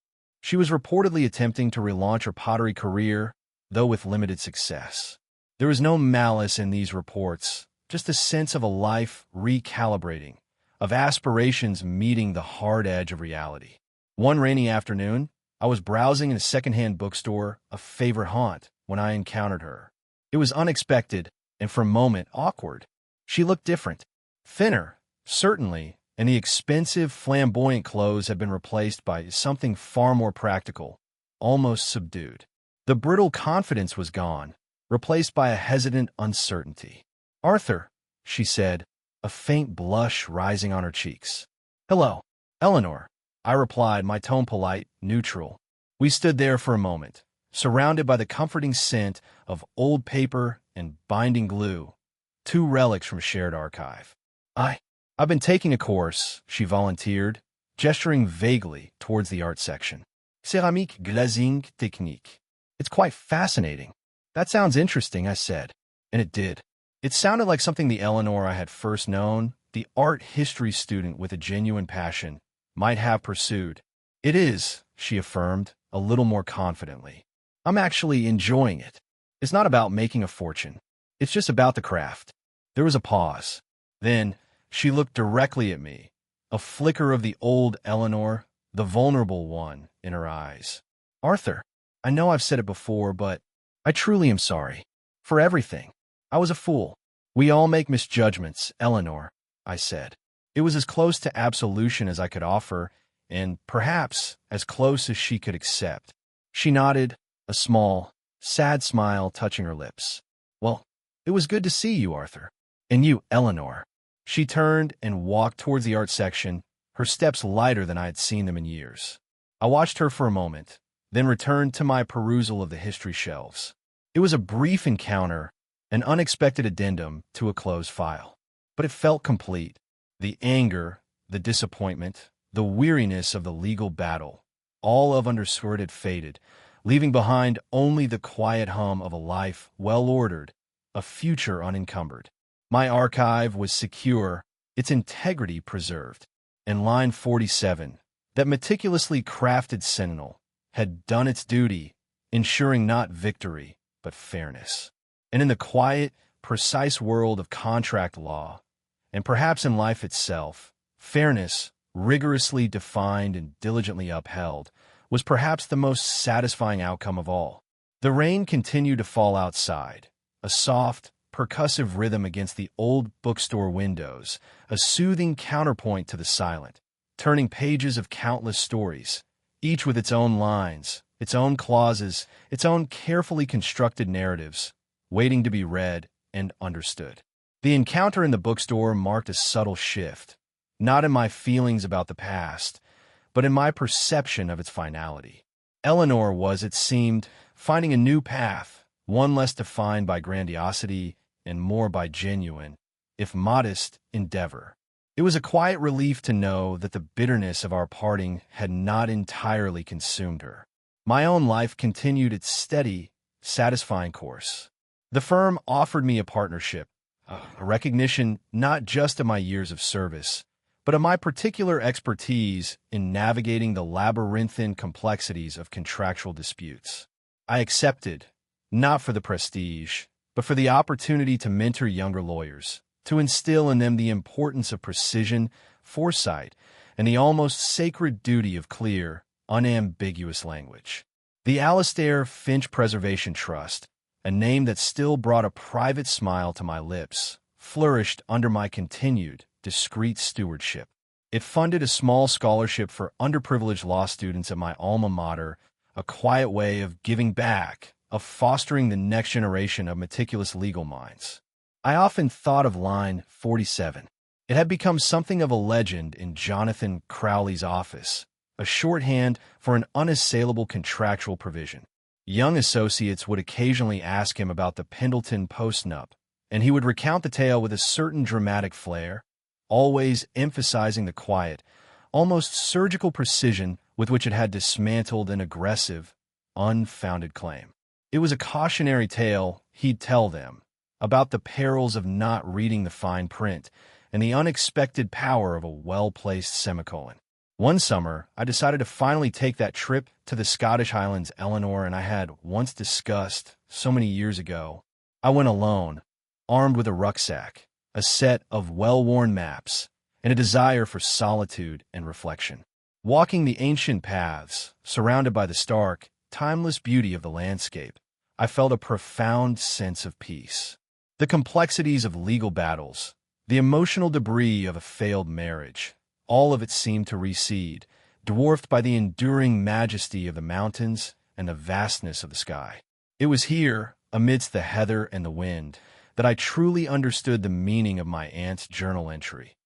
She was reportedly attempting to relaunch her pottery career, though with limited success. There was no malice in these reports, just a sense of a life recalibrating, of aspirations meeting the hard edge of reality. One rainy afternoon, I was browsing in a secondhand bookstore, a favorite haunt, when I encountered her. It was unexpected, and for a moment awkward. She looked different, thinner, certainly, and the expensive, flamboyant clothes had been replaced by something far more practical, almost subdued. The brittle confidence was gone, replaced by a hesitant uncertainty. "Arthur," she said, a faint blush rising on her cheeks. "Hello, Eleanor," I replied, my tone polite, neutral. We stood there for a moment, surrounded by the comforting scent of old paper and binding glue, two relics from a shared archive. I've been taking a course," she volunteered, gesturing vaguely towards the art section. "Céramique glazing technique. It's quite fascinating." "That sounds interesting," I said, and it did. It sounded like something the Eleanor I had first known, the art history student with a genuine passion, might have pursued. "It is," she affirmed, a little more confidently. "I'm actually enjoying it. It's not about making a fortune. It's just about the craft." There was a pause. Then she looked directly at me, a flicker of the old Eleanor, the vulnerable one, in her eyes. "Arthur, I know I've said it before, but I truly am sorry. For everything. I was a fool. We all make misjudgments, Eleanor," I said. It was as close to absolution as I could offer, and perhaps as close as she could accept. She nodded, a small, sad smile touching her lips. "Well, it was good to see you, Arthur. And you, Eleanor." She turned and walked towards the art section, her steps lighter than I had seen them in years. I watched her for a moment, then returned to my perusal of the history shelves. It was a brief encounter, an unexpected addendum to a closed file. But it felt complete. The anger, the disappointment, the weariness of the legal battle, all of underscored had faded, leaving behind only the quiet hum of a life well-ordered, a future unencumbered. My archive was secure, its integrity preserved, and line 47, that meticulously crafted sentinel, had done its duty, ensuring not victory, but fairness. And in the quiet, precise world of contract law, and perhaps in life itself, fairness, rigorously defined and diligently upheld, was perhaps the most satisfying outcome of all. The rain continued to fall outside, a soft, percussive rhythm against the old bookstore windows, a soothing counterpoint to the silent, turning pages of countless stories, each with its own lines, its own clauses, its own carefully constructed narratives, waiting to be read and understood. The encounter in the bookstore marked a subtle shift, not in my feelings about the past, but in my perception of its finality. Eleanor was, it seemed, finding a new path, one less defined by grandiosity and more by genuine, if modest, endeavor. It was a quiet relief to know that the bitterness of our parting had not entirely consumed her. My own life continued its steady, satisfying course. The firm offered me a partnership, a recognition not just of my years of service, but of my particular expertise in navigating the labyrinthine complexities of contractual disputes. I accepted, not for the prestige, but for the opportunity to mentor younger lawyers, to instill in them the importance of precision, foresight, and the almost sacred duty of clear, unambiguous language. The Alastair Finch Preservation Trust, a name that still brought a private smile to my lips, flourished under my continued, discreet stewardship. It funded a small scholarship for underprivileged law students at my alma mater, a quiet way of giving back, of fostering the next generation of meticulous legal minds. I often thought of line 47. It had become something of a legend in Jonathan Crowley's office, a shorthand for an unassailable contractual provision. Young associates would occasionally ask him about the Pendleton postnup, and he would recount the tale with a certain dramatic flair, always emphasizing the quiet, almost surgical precision with which it had dismantled an aggressive, unfounded claim. It was a cautionary tale, he'd tell them, about the perils of not reading the fine print and the unexpected power of a well-placed semicolon. One summer, I decided to finally take that trip to the Scottish Highlands Eleanor and I had once discussed so many years ago. I went alone, armed with a rucksack, a set of well-worn maps, and a desire for solitude and reflection. Walking the ancient paths, surrounded by the stark, timeless beauty of the landscape, I felt a profound sense of peace. The complexities of legal battles, the emotional debris of a failed marriage, all of it seemed to recede, dwarfed by the enduring majesty of the mountains and the vastness of the sky. It was here, amidst the heather and the wind, that I truly understood the meaning of my aunt's journal entry.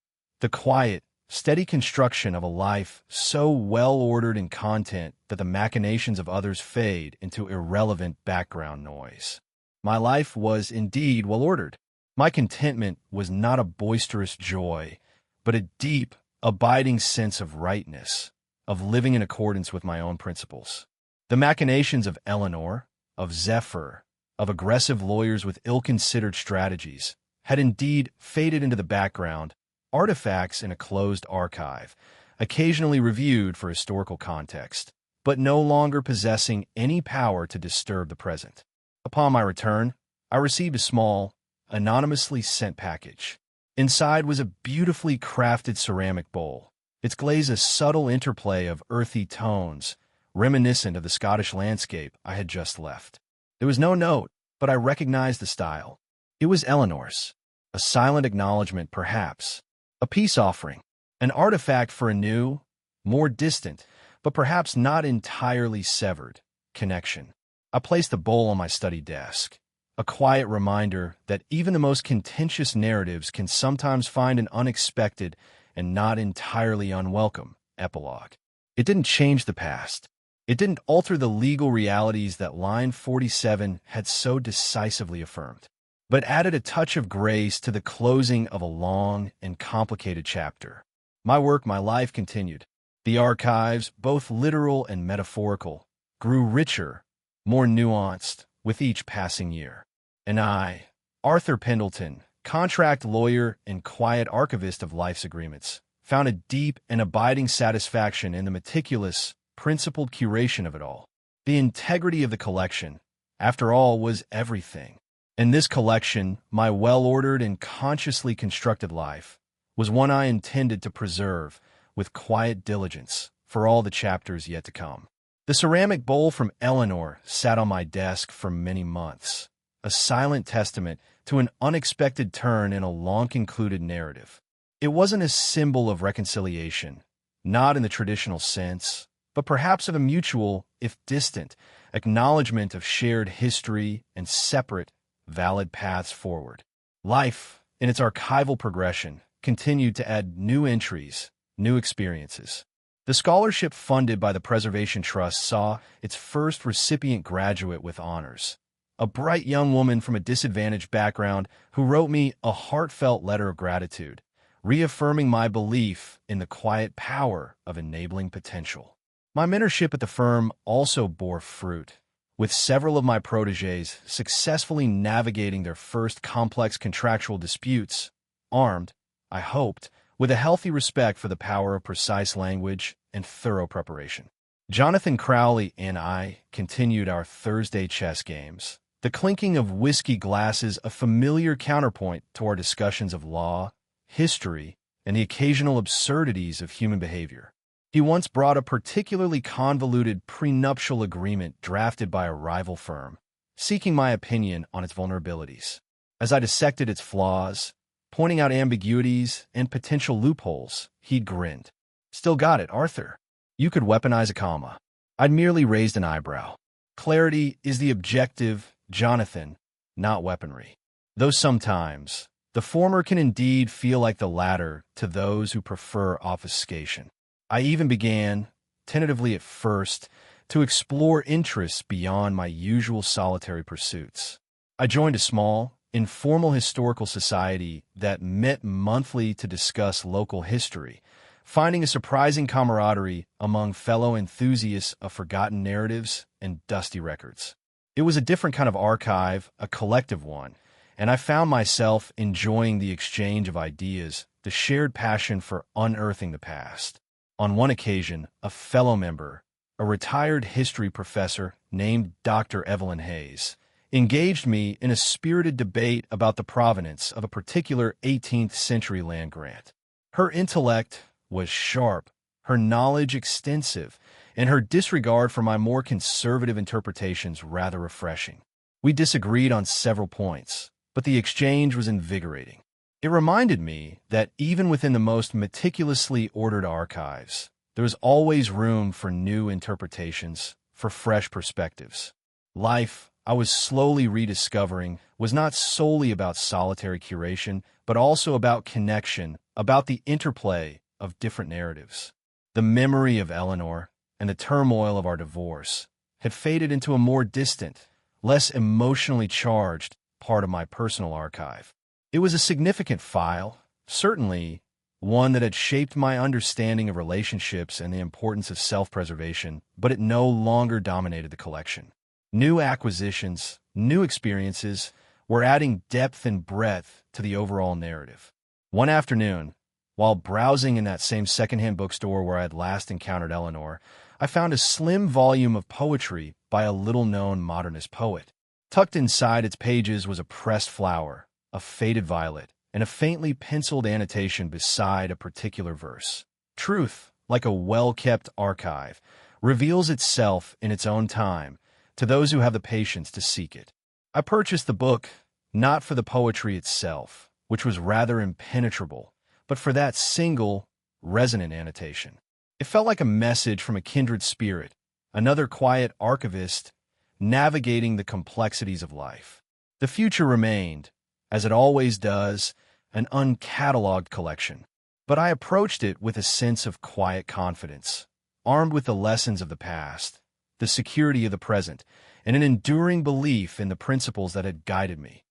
The quiet, steady construction of a life so well-ordered in content that the machinations of others fade into irrelevant background noise. My life was indeed well-ordered. My contentment was not a boisterous joy, but a deep, abiding sense of rightness, of living in accordance with my own principles. The machinations of Eleanor, of Zephyr, of aggressive lawyers with ill-considered strategies, had indeed faded into the background, artifacts in a closed archive, occasionally reviewed for historical context, but no longer possessing any power to disturb the present. Upon my return, I received a small, anonymously sent package. Inside was a beautifully crafted ceramic bowl, its glaze a subtle interplay of earthy tones, reminiscent of the Scottish landscape I had just left. There was no note, but I recognized the style. It was Eleanor's, a silent acknowledgment perhaps, a peace offering, an artifact for a new, more distant, but perhaps not entirely severed, connection. I placed the bowl on my study desk, a quiet reminder that even the most contentious narratives can sometimes find an unexpected and not entirely unwelcome epilogue. It didn't change the past. It didn't alter the legal realities that line 47 had so decisively affirmed, but added a touch of grace to the closing of a long and complicated chapter. My work, my life continued. The archives, both literal and metaphorical, grew richer, more nuanced with each passing year. And I, Arthur Pendleton, contract lawyer and quiet archivist of life's agreements, found a deep and abiding satisfaction in the meticulous, principled curation of it all. The integrity of the collection, after all, was everything. And this collection, my well-ordered and consciously constructed life, was one I intended to preserve with quiet diligence for all the chapters yet to come. The ceramic bowl from Eleanor sat on my desk for many months, a silent testament to an unexpected turn in a long-concluded narrative. It wasn't a symbol of reconciliation, not in the traditional sense, but perhaps of a mutual, if distant, acknowledgement of shared history and separate, valid paths forward. Life, in its archival progression, continued to add new entries, new experiences. The scholarship funded by the Preservation Trust saw its first recipient graduate with honors, a bright young woman from a disadvantaged background who wrote me a heartfelt letter of gratitude, reaffirming my belief in the quiet power of enabling potential. My mentorship at the firm also bore fruit, with several of my protégés successfully navigating their first complex contractual disputes, armed, I hoped, with a healthy respect for the power of precise language and thorough preparation. Jonathan Crowley and I continued our Thursday chess games, the clinking of whiskey glasses a familiar counterpoint to our discussions of law, history, and the occasional absurdities of human behavior. He once brought a particularly convoluted prenuptial agreement drafted by a rival firm, seeking my opinion on its vulnerabilities. As I dissected its flaws, pointing out ambiguities and potential loopholes, he grinned. "Still got it, Arthur. You could weaponize a comma." I'd merely raised an eyebrow. Clarity is the objective, Jonathan, not weaponry. Though sometimes, the former can indeed feel like the latter to those who prefer obfuscation. I even began, tentatively at first, to explore interests beyond my usual solitary pursuits. I joined a small, informal historical society that met monthly to discuss local history, finding a surprising camaraderie among fellow enthusiasts of forgotten narratives and dusty records. It was a different kind of archive, a collective one, and I found myself enjoying the exchange of ideas, the shared passion for unearthing the past. On one occasion, a fellow member, a retired history professor named Dr. Evelyn Hayes, engaged me in a spirited debate about the provenance of a particular 18th century land grant. Her intellect was sharp, her knowledge extensive, and her disregard for my more conservative interpretations rather refreshing. We disagreed on several points, but the exchange was invigorating. It reminded me that even within the most meticulously ordered archives, there is always room for new interpretations, for fresh perspectives. Life, I was slowly rediscovering, was not solely about solitary curation, but also about connection, about the interplay of different narratives. The memory of Eleanor and the turmoil of our divorce had faded into a more distant, less emotionally charged part of my personal archive. It was a significant file, certainly one that had shaped my understanding of relationships and the importance of self-preservation, but it no longer dominated the collection. New acquisitions, new experiences were adding depth and breadth to the overall narrative. One afternoon, while browsing in that same secondhand bookstore where I had last encountered Eleanor, I found a slim volume of poetry by a little-known modernist poet. Tucked inside its pages was a pressed flower, a faded violet, and a faintly penciled annotation beside a particular verse. Truth, like a well-kept archive, reveals itself in its own time to those who have the patience to seek it. I purchased the book, not for the poetry itself, which was rather impenetrable, but for that single, resonant annotation. It felt like a message from a kindred spirit, another quiet archivist navigating the complexities of life. The future remained, as it always does, an uncatalogued collection. But I approached it with a sense of quiet confidence, armed with the lessons of the past, the security of the present, and an enduring belief in the principles that had guided me.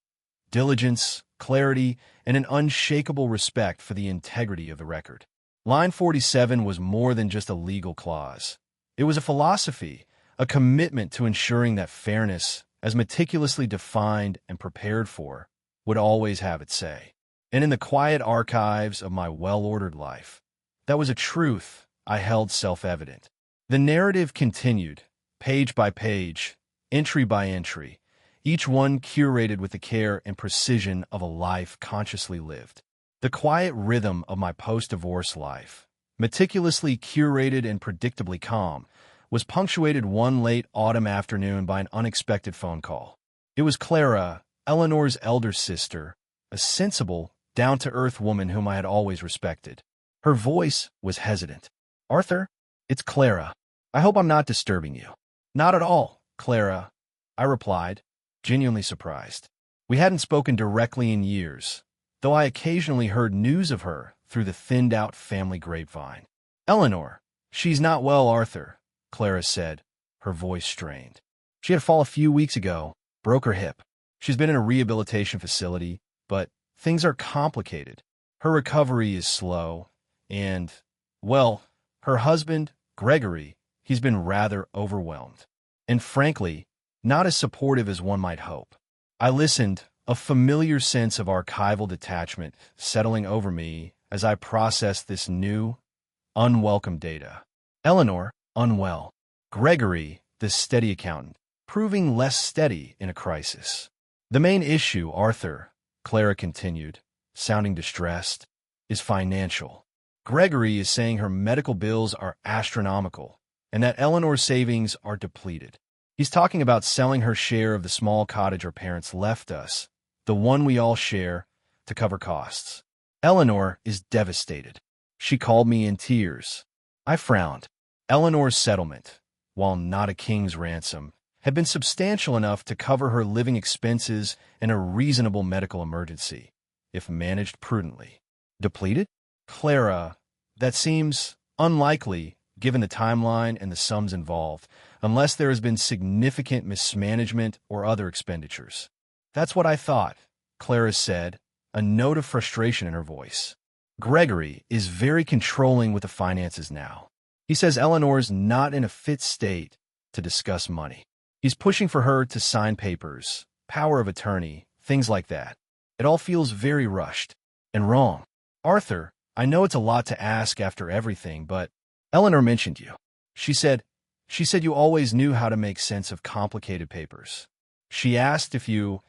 Diligence, clarity, and an unshakable respect for the integrity of the record. Line 47 was more than just a legal clause. It was a philosophy, a commitment to ensuring that fairness, as meticulously defined and prepared for, would always have its say. And in the quiet archives of my well-ordered life, that was a truth I held self-evident. The narrative continued, page by page, entry by entry, each one curated with the care and precision of a life consciously lived. The quiet rhythm of my post-divorce life, meticulously curated and predictably calm, was punctuated one late autumn afternoon by an unexpected phone call. It was Clara, Eleanor's elder sister, a sensible, down-to-earth woman whom I had always respected. Her voice was hesitant. "Arthur, it's Clara. I hope I'm not disturbing you." "Not at all, Clara," I replied, genuinely surprised. We hadn't spoken directly in years, though I occasionally heard news of her through the thinned-out family grapevine. "Eleanor, she's not well, Arthur," Clara said, her voice strained. "She had a fall a few weeks ago, broke her hip. She's been in a rehabilitation facility, but things are complicated. Her recovery is slow, and, well, her husband, Gregory, he's been rather overwhelmed. And frankly, not as supportive as one might hope." I listened, a familiar sense of archival detachment settling over me as I processed this new, unwelcome data. Eleanor, unwell. Gregory, the steady accountant, proving less steady in a crisis. "The main issue, Arthur," Clara continued, sounding distressed, "is financial. Gregory is saying her medical bills are astronomical and that Eleanor's savings are depleted. He's talking about selling her share of the small cottage her parents left us, the one we all share, to cover costs. Eleanor is devastated. She called me in tears." I frowned. Eleanor's settlement, while not a king's ransom, had been substantial enough to cover her living expenses and a reasonable medical emergency, if managed prudently. Depleted? "Clara, that seems unlikely given the timeline and the sums involved, unless there has been significant mismanagement or other expenditures." "That's what I thought," Clara said, a note of frustration in her voice. "Gregory is very controlling with the finances now. He says Eleanor's not in a fit state to discuss money. He's pushing for her to sign papers, power of attorney, things like that. It all feels very rushed and wrong. Arthur, I know it's a lot to ask after everything, but Eleanor mentioned you. She said you always knew how to make sense of complicated papers. She asked if you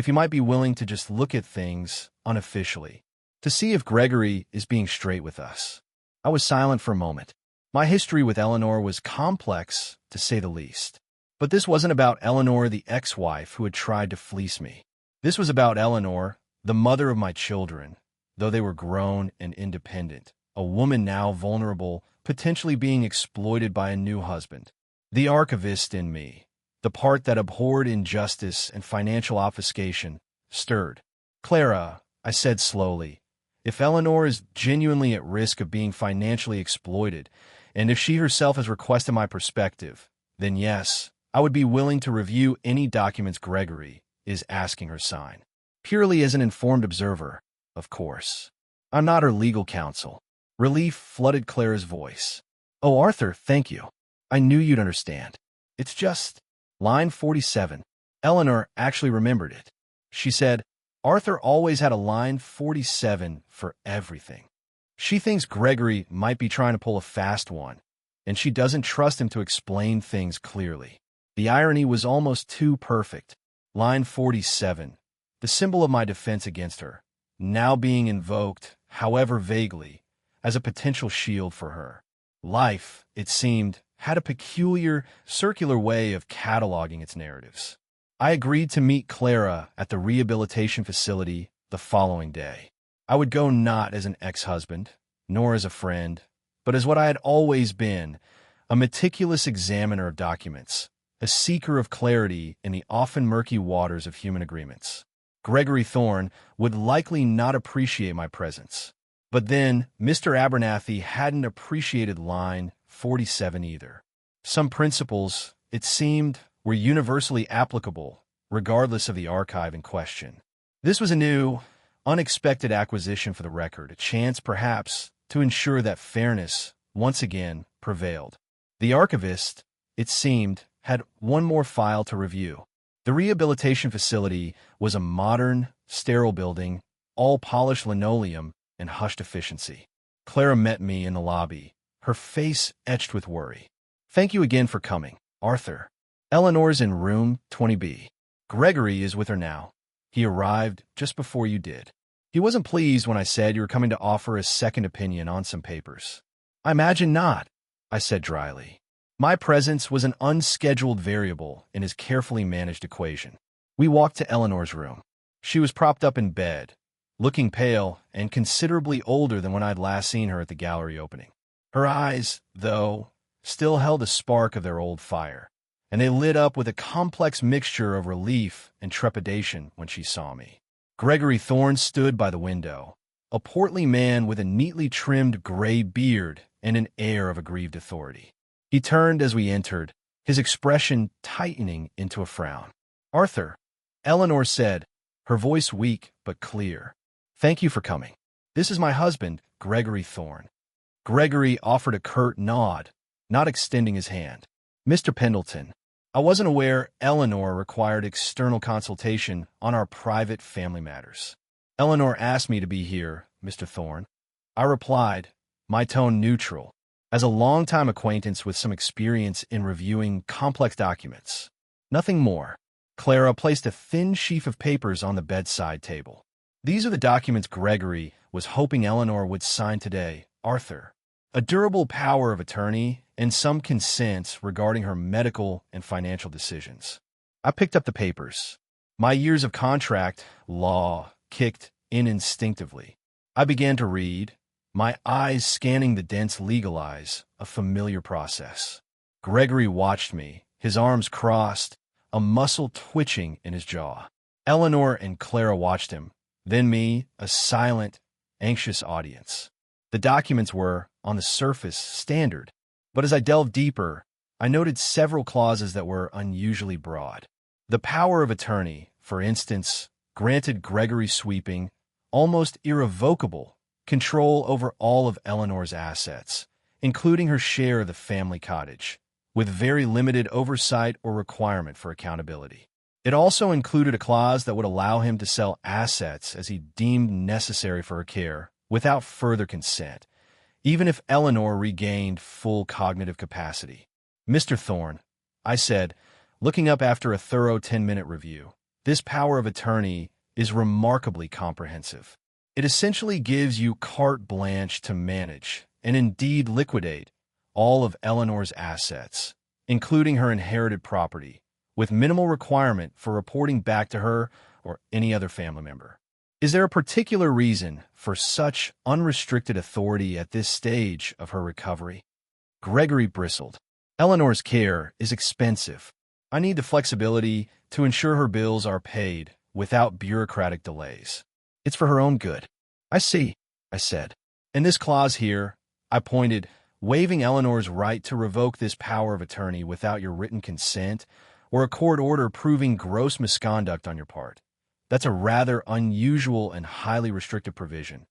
might be willing to just look at things unofficially, to see if Gregory is being straight with us." I was silent for a moment. My history with Eleanor was complex, to say the least. But this wasn't about Eleanor, the ex-wife who had tried to fleece me. This was about Eleanor, the mother of my children, though they were grown and independent, a woman now vulnerable, potentially being exploited by a new husband. The archivist in me, the part that abhorred injustice and financial obfuscation, stirred. "Clara," I said slowly, "if Eleanor is genuinely at risk of being financially exploited, and if she herself has requested my perspective, then yes, I would be willing to review any documents Gregory is asking her sign. Purely as an informed observer, of course. I'm not her legal counsel." Relief flooded Clara's voice. "Oh, Arthur, thank you. I knew you'd understand. It's just..." Line 47. Eleanor actually remembered it. She said, "Arthur always had a line 47 for everything. She thinks Gregory might be trying to pull a fast one, and she doesn't trust him to explain things clearly." The irony was almost too perfect. Line 47, the symbol of my defense against her, now being invoked, however vaguely, as a potential shield for her. Life, it seemed, had a peculiar, circular way of cataloging its narratives. I agreed to meet Clara at the rehabilitation facility the following day. I would go not as an ex-husband, nor as a friend, but as what I had always been, a meticulous examiner of documents, a seeker of clarity in the often murky waters of human agreements. Gregory Thorne would likely not appreciate my presence. But then, Mr. Abernathy hadn't appreciated line 47 either. Some principles, it seemed, were universally applicable, regardless of the archive in question. This was a new, unexpected acquisition for the record, a chance, perhaps, to ensure that fairness, once again, prevailed. The archivist, it seemed, had one more file to review. The rehabilitation facility was a modern, sterile building, all polished linoleum and hushed efficiency. Clara met me in the lobby, her face etched with worry. "Thank you again for coming, Arthur. Eleanor's in room 20B. Gregory is with her now. He arrived just before you did. He wasn't pleased when I said you were coming to offer a second opinion on some papers. I imagine not, I said dryly. My presence was an unscheduled variable in his carefully managed equation. We walked to Eleanor's room. She was propped up in bed, looking pale and considerably older than when I'd last seen her at the gallery opening. Her eyes, though, still held a spark of their old fire, and they lit up with a complex mixture of relief and trepidation when she saw me. Gregory Thorne stood by the window, a portly man with a neatly trimmed gray beard and an air of aggrieved authority. He turned as we entered, his expression tightening into a frown. "Arthur," Eleanor said, her voice weak but clear. "Thank you for coming. This is my husband, Gregory Thorne." Gregory offered a curt nod, not extending his hand. "Mr. Pendleton, I wasn't aware Eleanor required external consultation on our private family matters. Eleanor asked me to be here, Mr. Thorne." I replied, my tone neutral, as a longtime acquaintance with some experience in reviewing complex documents. Nothing more. Clara placed a thin sheaf of papers on the bedside table. "These are the documents Gregory was hoping Eleanor would sign today, Arthur. A durable power of attorney and some consents regarding her medical and financial decisions." I picked up the papers. My years of contract law kicked in instinctively. I began to read, my eyes scanning the dense legalize, a familiar process. Gregory watched me, his arms crossed, a muscle twitching in his jaw. Eleanor and Clara watched him, then me, a silent, anxious audience. The documents were, on the surface, standard, but as I delved deeper, I noted several clauses that were unusually broad. The power of attorney, for instance, granted Gregory sweeping, almost irrevocable, control over all of Eleanor's assets, including her share of the family cottage, with very limited oversight or requirement for accountability. It also included a clause that would allow him to sell assets as he deemed necessary for her care without further consent, even if Eleanor regained full cognitive capacity. "Mr. Thorne," I said, looking up after a thorough 10-minute review, "this power of attorney is remarkably comprehensive. It essentially gives you carte blanche to manage, and indeed liquidate, all of Eleanor's assets, including her inherited property, with minimal requirement for reporting back to her or any other family member. Is there a particular reason for such unrestricted authority at this stage of her recovery?" Gregory bristled. "Eleanor's care is expensive. I need the flexibility to ensure her bills are paid without bureaucratic delays. It's for her own good." "I see," I said. "And this clause here," I pointed, "waiving Eleanor's right to revoke this power of attorney without your written consent or a court order proving gross misconduct on your part. That's a rather unusual and highly restrictive provision.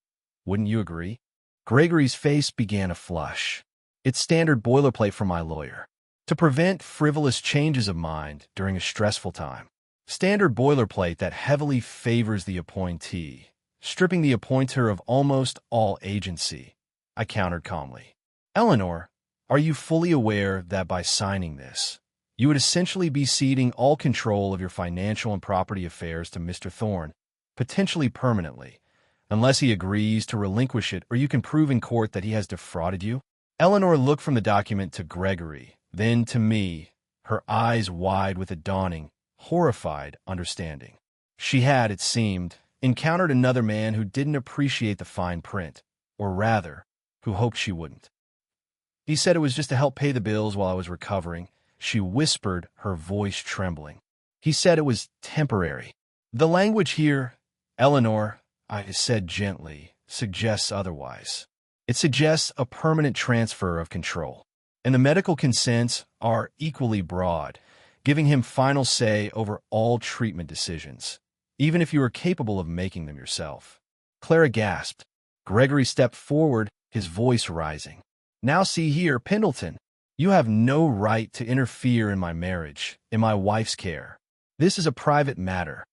Wouldn't you agree?" Gregory's face began a flush. "It's standard boilerplate from my lawyer. To prevent frivolous changes of mind during a stressful time. Standard boilerplate that heavily favors the appointee, stripping the appointer of almost all agency," I countered calmly. "Eleanor, are you fully aware that by signing this, you would essentially be ceding all control of your financial and property affairs to Mr. Thorne, potentially permanently, unless he agrees to relinquish it or you can prove in court that he has defrauded you?" Eleanor looked from the document to Gregory, then to me, her eyes wide with a dawning, horrified understanding. She had, it seemed, encountered another man who didn't appreciate the fine print, or rather, who hoped she wouldn't. "He said it was just to help pay the bills while I was recovering," she whispered, her voice trembling. "He said it was temporary. The language here, Eleanor," I said gently, "suggests otherwise. It suggests a permanent transfer of control. And the medical consents are equally broad, giving him final say over all treatment decisions, even if you are capable of making them yourself." Clara gasped. Gregory stepped forward, his voice rising. "Now see here, Pendleton. You have no right to interfere in my marriage, in my wife's care. This is a private matter.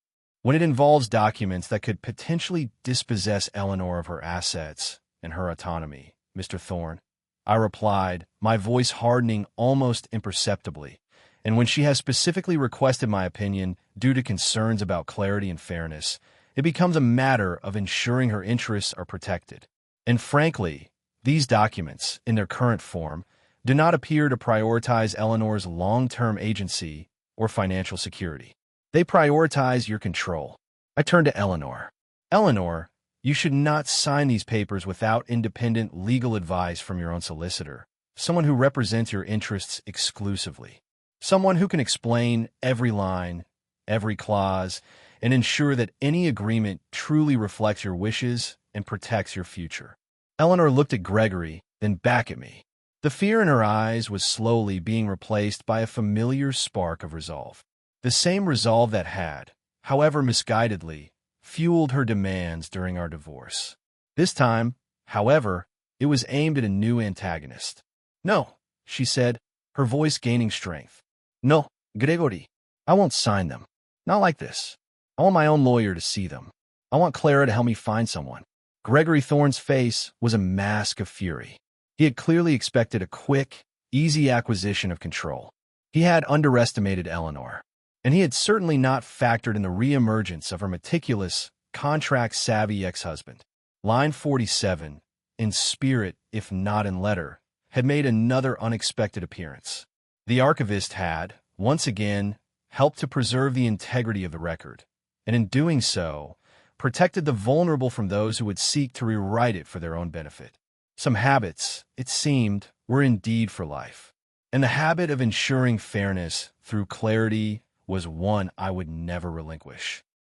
When it involves documents that could potentially dispossess Eleanor of her assets and her autonomy, Mr. Thorne," I replied, my voice hardening almost imperceptibly, And when she has specifically requested my opinion due to concerns about clarity and fairness, it becomes a matter of ensuring her interests are protected. And frankly, these documents, in their current form, do not appear to prioritize Eleanor's long-term agency or financial security. They prioritize your control. I turn to Eleanor. Eleanor, you should not sign these papers without independent legal advice from your own solicitor, someone who represents your interests exclusively, someone who can explain every line, every clause, and ensure that any agreement truly reflects your wishes and protects your future. Eleanor looked at Gregory, then back at me. The fear in her eyes was slowly being replaced by a familiar spark of resolve. The same resolve that had, however misguidedly, fueled her demands during our divorce. This time, however, it was aimed at a new antagonist. "No," she said, her voice gaining strength. "No, Gregory, I won't sign them. Not like this. I want my own lawyer to see them. I want Clara to help me find someone." Gregory Thorne's face was a mask of fury. He had clearly expected a quick, easy acquisition of control. He had underestimated Eleanor, and he had certainly not factored in the reemergence of her meticulous, contract-savvy ex-husband. Line 47, in spirit if not in letter, had made another unexpected appearance. The archivist had, once again, helped to preserve the integrity of the record, and in doing so, protected the vulnerable from those who would seek to rewrite it for their own benefit. Some habits, it seemed, were indeed for life, and the habit of ensuring fairness through clarity was one I would never relinquish.